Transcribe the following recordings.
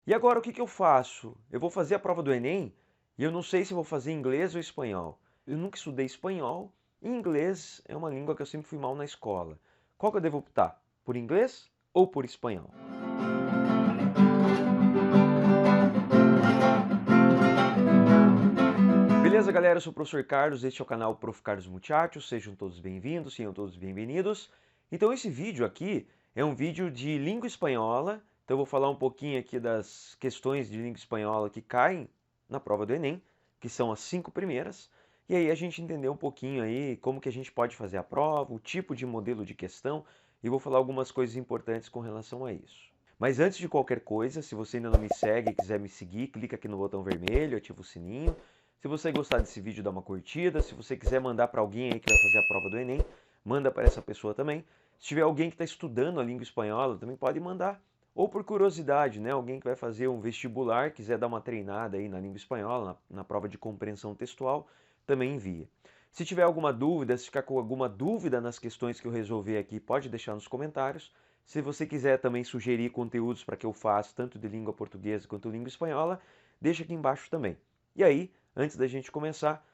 E agora o que que eu faço? Eu vou fazer a prova do Enem e eu não sei se vou fazer inglês ou espanhol. Eu nunca estudei espanhol e inglês é uma língua que eu sempre fui mal na escola. Qual que eu devo optar? Por inglês ou por espanhol? Beleza, galera? Eu sou o professor Carlos, este é o canal Prof. Carlos Muchachos. Sejam todos bem-vindos, sejam todos bem-vindos. Então esse vídeo aqui é um vídeo de língua espanhola. Então eu vou falar um pouquinho aqui das questões de língua espanhola que caem na prova do Enem, que são as 5 primeiras. E aí a gente entender um pouquinho aí como que a gente pode fazer a prova, o tipo de modelo de questão, e vou falar algumas coisas importantes com relação a isso. Mas antes de qualquer coisa, se você ainda não me segue e quiser me seguir, clica aqui no botão vermelho, ativa o sininho. Se você gostar desse vídeo, dá uma curtida. Se você quiser mandar para alguém aí que vai fazer a prova do Enem, manda para essa pessoa também. Se tiver alguém que está estudando a língua espanhola, também pode mandar. Ou por curiosidade, né? Alguém que vai fazer um vestibular, quiser dar uma treinada aí na língua espanhola, na prova de compreensão textual, também envia. Se tiver alguma dúvida, se ficar com alguma dúvida nas questões que eu resolver aqui, pode deixar nos comentários. Se você quiser também sugerir conteúdos para que eu faça, tanto de língua portuguesa quanto língua espanhola, deixa aqui embaixo também. E aí, antes da gente começar,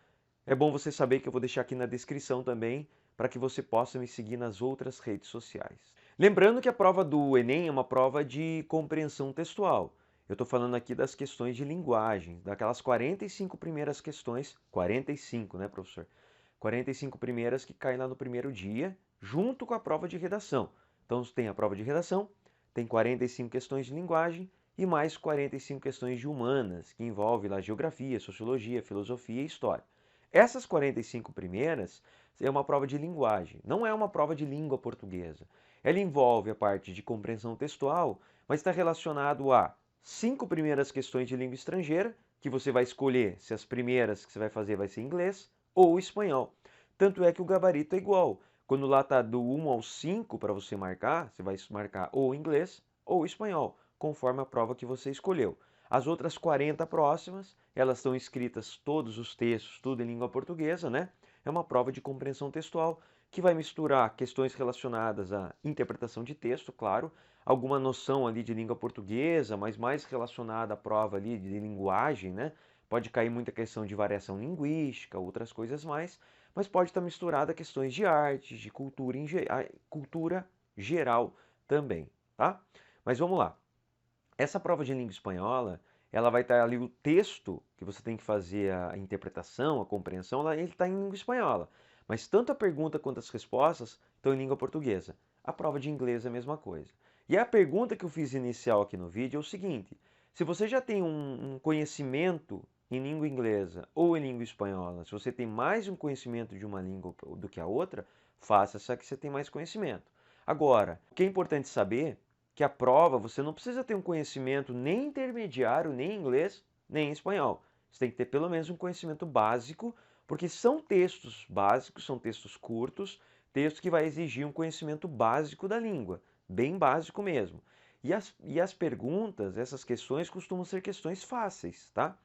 é bom você saber que eu vou deixar aqui na descrição também para que você possa me seguir nas outras redes sociais. Lembrando que a prova do Enem é uma prova de compreensão textual. Eu estou falando aqui das questões de linguagem, daquelas 45 primeiras questões, 45, né, professor? 45 primeiras que caem lá no primeiro dia, junto com a prova de redação. Então tem a prova de redação, tem 45 questões de linguagem e mais 45 questões de humanas, que envolve lá geografia, sociologia, filosofia e história. Essas 45 primeiras é uma prova de linguagem, não é uma prova de língua portuguesa. Ela envolve a parte de compreensão textual, mas está relacionado a 5 primeiras questões de língua estrangeira, que você vai escolher se as primeiras que você vai fazer vai ser inglês ou espanhol. Tanto é que o gabarito é igual. Quando lá está do 1 ao 5 para você marcar, você vai marcar ou inglês ou espanhol, conforme a prova que você escolheu. As outras 40 próximas, elas estão escritas todos os textos, tudo em língua portuguesa, né? É uma prova de compreensão textual que vai misturar questões relacionadas à interpretação de texto, claro, alguma noção ali de língua portuguesa, mas mais relacionada à prova ali de linguagem, né? Pode cair muita questão de variação linguística, outras coisas mais, mas pode estar misturada a questões de arte, de cultura, cultura geral também, tá? Mas vamos lá. Essa prova de língua espanhola, ela vai estar ali o texto que você tem que fazer a interpretação, a compreensão, ele está em língua espanhola. Mas tanto a pergunta quanto as respostas estão em língua portuguesa. A prova de inglês é a mesma coisa. E a pergunta que eu fiz inicial aqui no vídeo é o seguinte: se você já tem um conhecimento em língua inglesa ou em língua espanhola, se você tem mais um conhecimento de uma língua do que a outra, faça essa que você tem mais conhecimento. Agora, o que é importante saber que a prova você não precisa ter um conhecimento nem intermediário, nem em inglês, nem em espanhol. Você tem que ter pelo menos um conhecimento básico, porque são textos básicos, são textos curtos, textos que vai exigir um conhecimento básico da língua, bem básico mesmo. E as perguntas, essas questões costumam ser questões fáceis, tá?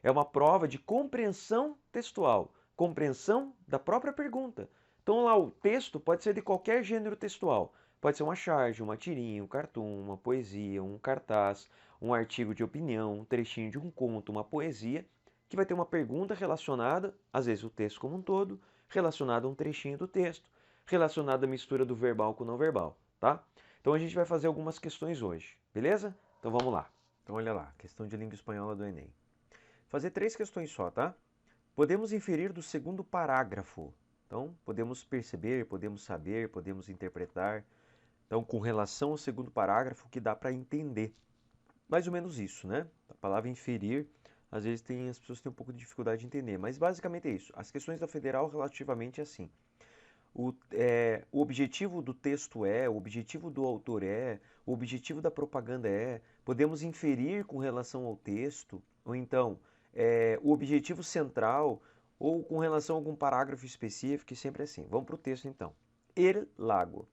É uma prova de compreensão textual, compreensão da própria pergunta. Então lá o texto pode ser de qualquer gênero textual. Pode ser uma charge, uma tirinha, um cartoon, uma poesia, um cartaz, um artigo de opinião, um trechinho de um conto, uma poesia, que vai ter uma pergunta relacionada, às vezes o texto como um todo, relacionada a um trechinho do texto, relacionada à mistura do verbal com o não verbal, tá? Então a gente vai fazer algumas questões hoje, beleza? Então vamos lá. Então olha lá, questão de língua espanhola do Enem. Fazer 3 questões só, tá? Podemos inferir do segundo parágrafo. Então, podemos perceber, podemos saber, podemos interpretar. Então, com relação ao segundo parágrafo, que dá para entender. Mais ou menos isso, né? A palavra inferir, às vezes as pessoas têm um pouco de dificuldade de entender, mas basicamente é isso. As questões da federal, relativamente assim. O objetivo do texto o objetivo do autor o objetivo da propaganda podemos inferir com relação ao texto, ou então o objetivo central, ou com relação a algum parágrafo específico, e sempre assim. Vamos para o texto então. El lago.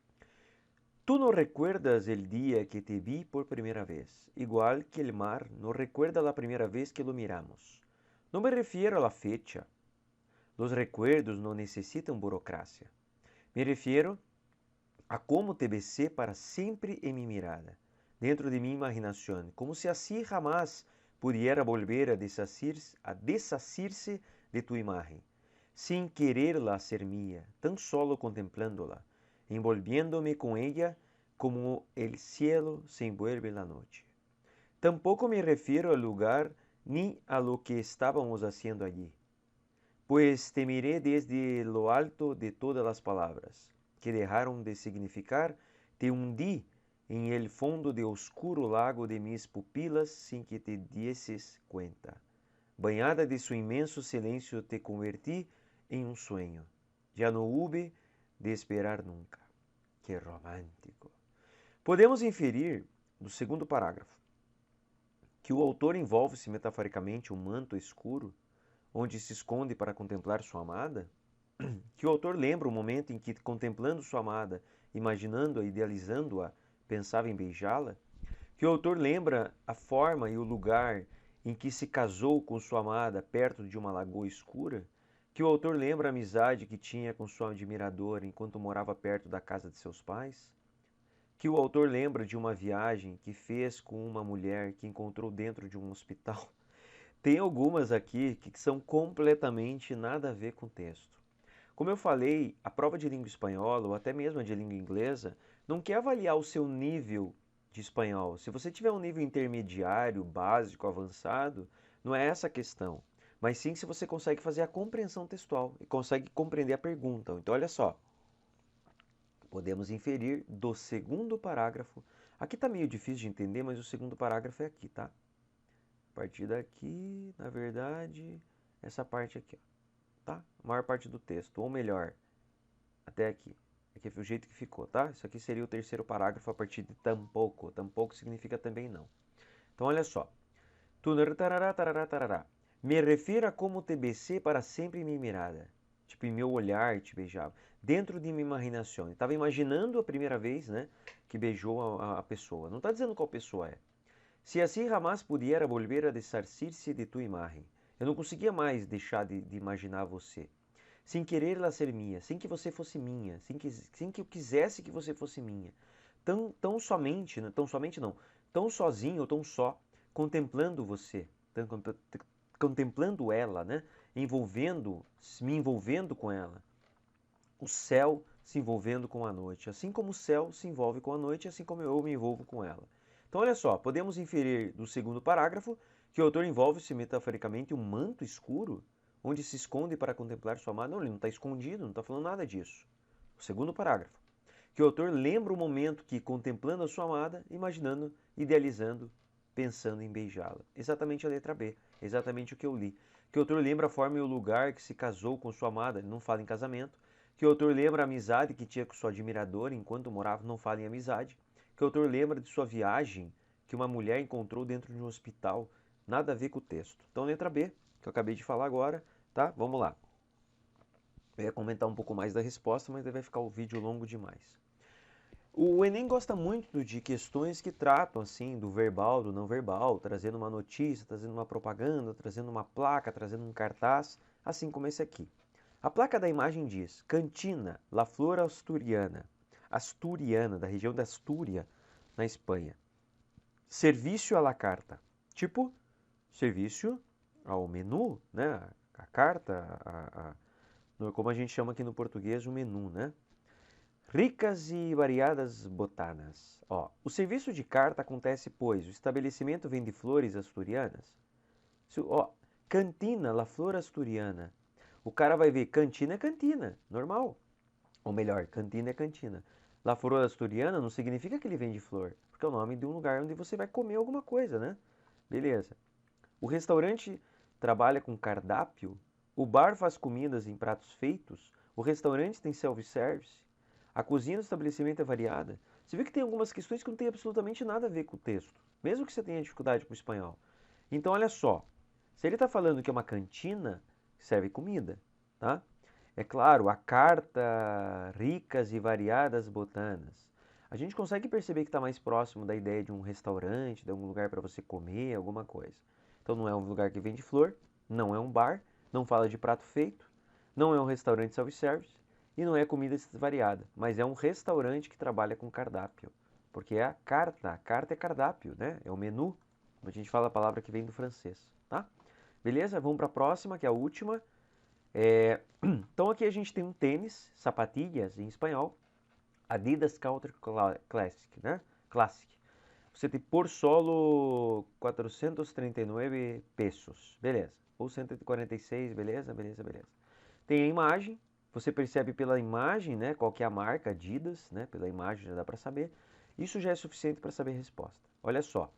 Tú no recuerdas el día que te vi por primera vez, igual que el mar no recuerda la primera vez que lo miramos. No me refiero a la fecha. Los recuerdos no necesitan burocracia. Me refiero a como te besé para sempre em minha mirada. dentro de mi imaginación, como si así jamás pudiera volver a desasirse de tu imagen, sin quererla ser mía, tan solo contemplándola, envolviéndome con ella como el cielo se envuelve la noche. Tampoco me refiero al lugar ni a lo que estábamos haciendo allí, pues te miré desde lo alto de todas las palabras, que dejaron de significar, te hundí en el fondo de oscuro lago de mis pupilas sin que te dieses cuenta. Banhada de su inmenso silencio te convertí en un sueño. Ya no hube de esperar nunca. Que romântico! Podemos inferir do segundo parágrafo que o autor envolve-se metaforicamente um manto escuro onde se esconde para contemplar sua amada, que o autor lembra o momento em que, contemplando sua amada, imaginando-a, idealizando-a, pensava em beijá-la, que o autor lembra a forma e o lugar em que se casou com sua amada perto de uma lagoa escura, que o autor lembra a amizade que tinha com sua admiradora enquanto morava perto da casa de seus pais, que o autor lembra de uma viagem que fez com uma mulher que encontrou dentro de um hospital. Tem algumas aqui que são completamente nada a ver com o texto. Como eu falei, a prova de língua espanhola, ou até mesmo a de língua inglesa, não quer avaliar o seu nível de espanhol. Se você tiver um nível intermediário, básico, avançado, não é essa a questão. Mas sim se você consegue fazer a compreensão textual e consegue compreender a pergunta. Então, olha só. Podemos inferir do segundo parágrafo. Aqui está meio difícil de entender, mas o segundo parágrafo é aqui, tá? A partir daqui, na verdade, essa parte aqui, ó, tá? A maior parte do texto, ou melhor, até aqui. Aqui foi o jeito que ficou, tá? Isso aqui seria o terceiro parágrafo a partir de tampouco. Tampouco significa também não. Então, olha só. Tarará, tarará, tarará. Me refiro a como te besé para sempre em minha mirada. Tipo, em meu olhar te beijava. Dentro de minha imaginação. Estava imaginando a primeira vez, né? Que beijou a pessoa. Não está dizendo qual pessoa é. Se assim jamás pudiera volver a desarcir-se de tu imagem. Eu não conseguia mais deixar de imaginar você. Sem querer ela ser minha. Sem que você fosse minha. Sem que eu quisesse que você fosse minha. Tão somente, né? Tão somente não. Tão sozinho ou tão só. Contemplando você. Contemplando ela, né? Me envolvendo com ela. O céu se envolvendo com a noite. Assim como o céu se envolve com a noite, assim como eu me envolvo com ela. Então, olha só, podemos inferir do segundo parágrafo que o autor envolve-se metaforicamente em um manto escuro, onde se esconde para contemplar sua amada. Não, ele não está escondido, não está falando nada disso. O segundo parágrafo. Que o autor lembra o momento que, contemplando a sua amada, imaginando, idealizando, pensando em beijá-la. Exatamente a letra B, exatamente o que eu li. Que o autor lembra a forma e o lugar que se casou com sua amada, ele não fala em casamento. Que o autor lembra a amizade que tinha com sua admiradora enquanto morava, não fala em amizade. Que o autor lembra de sua viagem que uma mulher encontrou dentro de um hospital. Nada a ver com o texto. Então, letra B, que eu acabei de falar agora, tá? Vamos lá. Eu ia comentar um pouco mais da resposta, mas vai ficar o vídeo longo demais. O Enem gosta muito de questões que tratam assim do verbal, do não verbal, trazendo uma notícia, trazendo uma propaganda, trazendo uma placa, trazendo um cartaz, assim como esse aqui. A placa da imagem diz: Cantina, La Flor Asturiana, Asturiana, da região da Astúria, na Espanha. Serviço à la carta, tipo serviço ao menu, né? A carta, como a gente chama aqui no português, o menu, né? Ricas e variadas botanas. Ó, o serviço de carta acontece, pois o estabelecimento vende flores asturianas. Ó, Cantina, La Flor Asturiana. O cara vai ver cantina é cantina, normal. Ou melhor, cantina é cantina. La Flor Asturiana não significa que ele vende flor, porque é o nome de um lugar onde você vai comer alguma coisa, né? Beleza. O restaurante trabalha com cardápio, o bar faz comidas em pratos feitos, o restaurante tem self-service, a cozinha do estabelecimento é variada. Você vê que tem algumas questões que não tem absolutamente nada a ver com o texto, mesmo que você tenha dificuldade com o espanhol. Então, olha só, se ele está falando que é uma cantina, serve comida, tá? É claro, a carta ricas e variadas botanas. A gente consegue perceber que está mais próximo da ideia de um restaurante, de algum lugar para você comer, alguma coisa. Então não é um lugar que vende flor, não é um bar, não fala de prato feito, não é um restaurante self-service e não é comida variada, mas é um restaurante que trabalha com cardápio, porque é a carta é cardápio, né? É o menu, como a gente fala a palavra que vem do francês, tá? Beleza? Vamos para a próxima, que é a última. Então aqui a gente tem um tênis, sapatilhas em espanhol, Adidas Counter Classic, né? Classic. Você tem por solo 439 pesos, beleza. Ou 146, beleza, beleza, beleza. Tem a imagem, você percebe pela imagem, né, qual que é a marca, Adidas, né, pela imagem já dá para saber. Isso já é suficiente para saber a resposta. Olha só.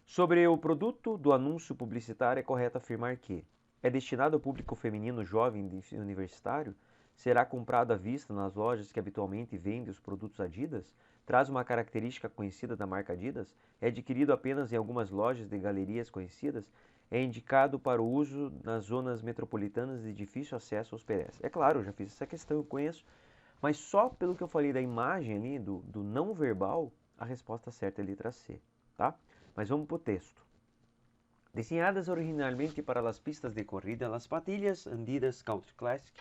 Sobre o produto do anúncio publicitário, é correto afirmar que é destinado ao público feminino jovem universitário, será comprado à vista nas lojas que habitualmente vendem os produtos Adidas, traz uma característica conhecida da marca Adidas, é adquirido apenas em algumas lojas de galerias conhecidas, é indicado para o uso nas zonas metropolitanas de difícil acesso aos pedestres. É claro, eu já fiz essa questão, eu conheço, mas só pelo que eu falei da imagem ali, do não verbal, a resposta certa é a letra C, tá? Mas vamos para o texto. Diseñadas originalmente para las pistas de corrida, las patillas Adidas Counter Classic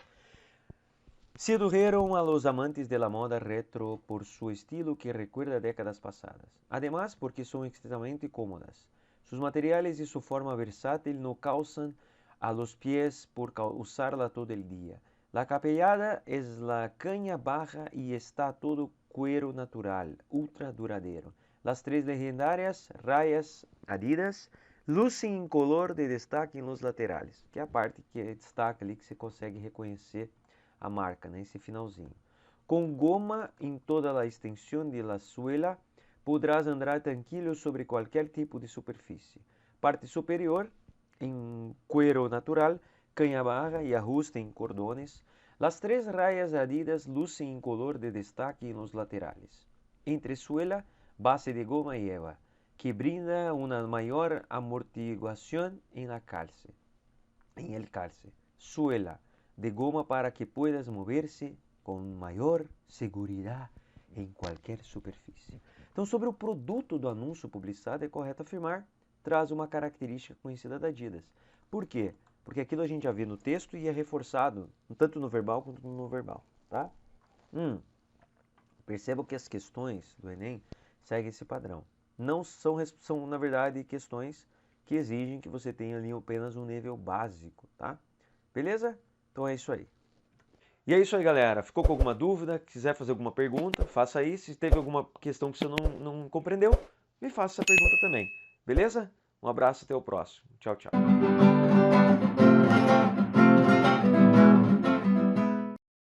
sedujeron a los amantes de la moda retro por su estilo que recuerda décadas pasadas. Además, porque son extremadamente cómodas. Sus materiales y su forma versátil no causan a los pies por usarla todo el día. La capellada es la caña baja y está todo cuero natural, ultra duradero. Las tres legendarias rayas Adidas lucem em color de destaque em los laterales, que é a parte que destaca ali que você consegue reconhecer a marca, né, esse finalzinho. Com goma em toda a extensão de la suela, podrás andar tranquilo sobre qualquer tipo de superfície. Parte superior em cuero natural, canha barra e ajuste em cordones. Las tres rayas Adidas lucem em color de destaque em los laterales. Entre suela, base de goma y eva, que brinda una mayor amortiguación en el calce. Suela de goma para que puedas moverse com maior segurança em qualquer superfície. Então, sobre o produto do anúncio publicitário, é correto afirmar, traz uma característica conhecida da Adidas. Por quê? Porque aquilo a gente já vê no texto e é reforçado, tanto no verbal quanto no não verbal, tá? Percebam que as questões do Enem seguem esse padrão. Não são, na verdade, questões que exigem que você tenha ali apenas um nível básico, tá? Beleza? Então é isso aí. E é isso aí, galera. Ficou com alguma dúvida? Quiser fazer alguma pergunta, faça aí. Se teve alguma questão que você não compreendeu, me faça essa pergunta também. Beleza? Um abraço, até o próximo. Tchau, tchau.